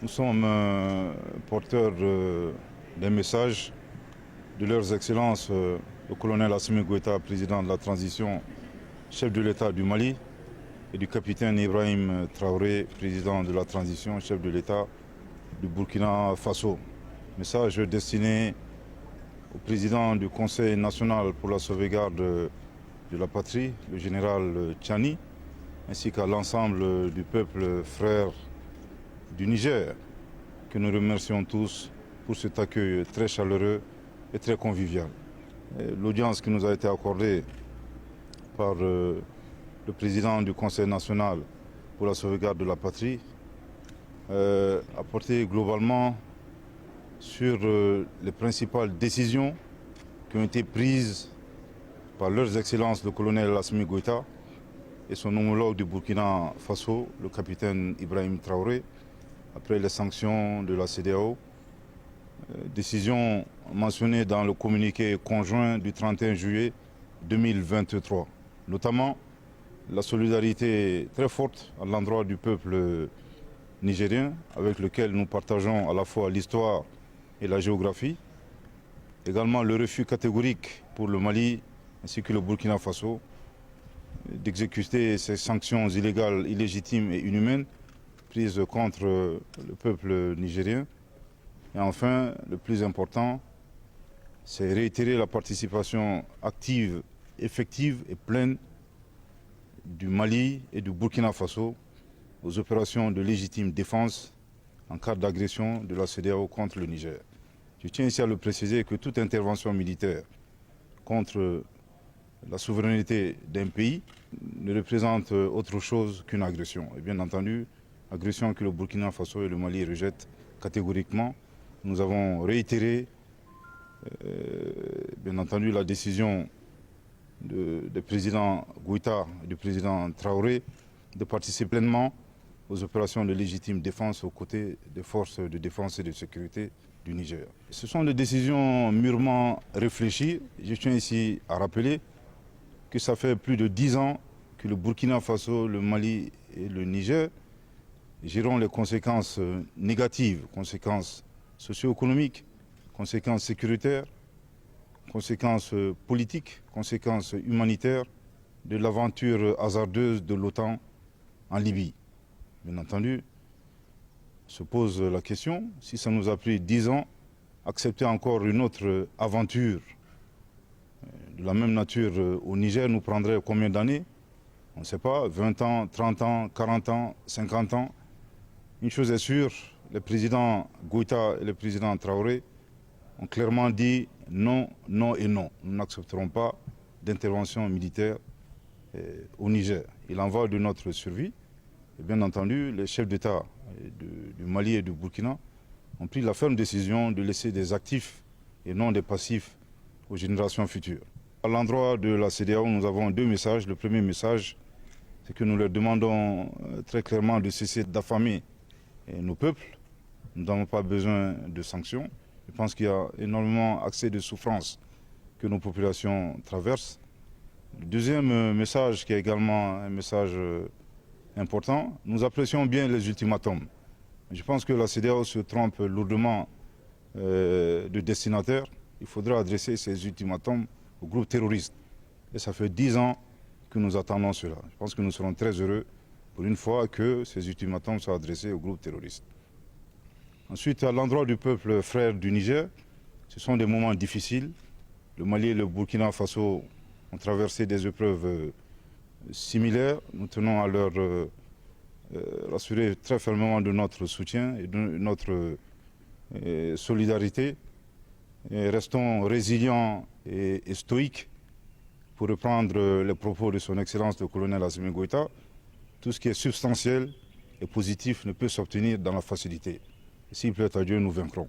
Nous sommes porteurs d'un message de leurs excellences, le colonel Assimi Goïta, président de la transition, chef de l'État du Mali, et du capitaine Ibrahim Traoré, président de la transition, chef de l'État du Burkina Faso. Message destiné au président du Conseil national pour la sauvegarde de la patrie, le général Tchani, ainsi qu'à l'ensemble du peuple frère du Niger, que nous remercions tous pour cet accueil très chaleureux et très convivial. L'audience qui nous a été accordée par le président du Conseil national pour la sauvegarde de la patrie a porté globalement sur les principales décisions qui ont été prises par leurs excellences le colonel Assimi Goïta et son homologue du Burkina Faso, le capitaine Ibrahim Traoré, après les sanctions de la CEDEAO. Décision mentionnée dans le communiqué conjoint du 31 juillet 2023, notamment la solidarité très forte à l'endroit du peuple nigérien, avec lequel nous partageons à la fois l'histoire et la géographie, également le refus catégorique pour le Mali ainsi que le Burkina Faso d'exécuter ces sanctions illégales, illégitimes et inhumaines prises contre le peuple nigérien. Et enfin, le plus important, c'est réitérer la participation active, effective et pleine du Mali et du Burkina Faso aux opérations de légitime défense en cas d'agression de la CEDEAO contre le Niger. Je tiens ici à le préciser que toute intervention militaire contre la souveraineté d'un pays ne représente autre chose qu'une agression. Et bien entendu, agression que le Burkina Faso et le Mali rejettent catégoriquement. Nous avons réitéré, bien entendu, la décision du président Goïta et du président Traoré de participer pleinement aux opérations de légitime défense aux côtés des forces de défense et de sécurité du Niger. Ce sont des décisions mûrement réfléchies. Je tiens ici à rappeler que ça fait plus de 10 ans que le Burkina Faso, le Mali et le Niger géreront les conséquences négatives, conséquences socio-économiques, conséquences sécuritaires, conséquences politiques, conséquences humanitaires de l'aventure hasardeuse de l'OTAN en Libye. Bien entendu, se pose la question, si ça nous a pris 10 ans, accepter encore une autre aventure de la même nature au Niger nous prendrait combien d'années? On ne sait pas, 20 ans, 30 ans, 40 ans, 50 ans. Une chose est sûre, le président Goïta et le président Traoré ont clairement dit non, non et non. Nous n'accepterons pas d'intervention militaire au Niger. Il en va de notre survie. Et bien entendu, les chefs d'État du Mali et du Burkina ont pris la ferme décision de laisser des actifs et non des passifs aux générations futures. À l'endroit de la CEDEAO, nous avons deux messages. Le premier message, c'est que nous leur demandons très clairement de cesser d'affamer nos peuples. Nous n'avons pas besoin de sanctions. Je pense qu'il y a énormément accès de souffrance que nos populations traversent. Le deuxième message, qui est également un message important, nous apprécions bien les ultimatums. Je pense que la CEDEAO se trompe lourdement de destinataire. Il faudra adresser ces ultimatums aux groupes terroristes. Et ça fait 10 ans que nous attendons cela. Je pense que nous serons très heureux pour une fois que ces ultimatums soient adressés aux groupes terroristes. Ensuite, à l'endroit du peuple frère du Niger, ce sont des moments difficiles. Le Mali et le Burkina Faso ont traversé des épreuves similaires. Nous tenons à leur rassurer très fermement de notre soutien et de notre solidarité. Et restons résilients et stoïques pour reprendre les propos de son Excellence le colonel Assimi Goïta. Tout ce qui est substantiel et positif ne peut s'obtenir dans la facilité. S'il plaît à Dieu, nous vaincrons.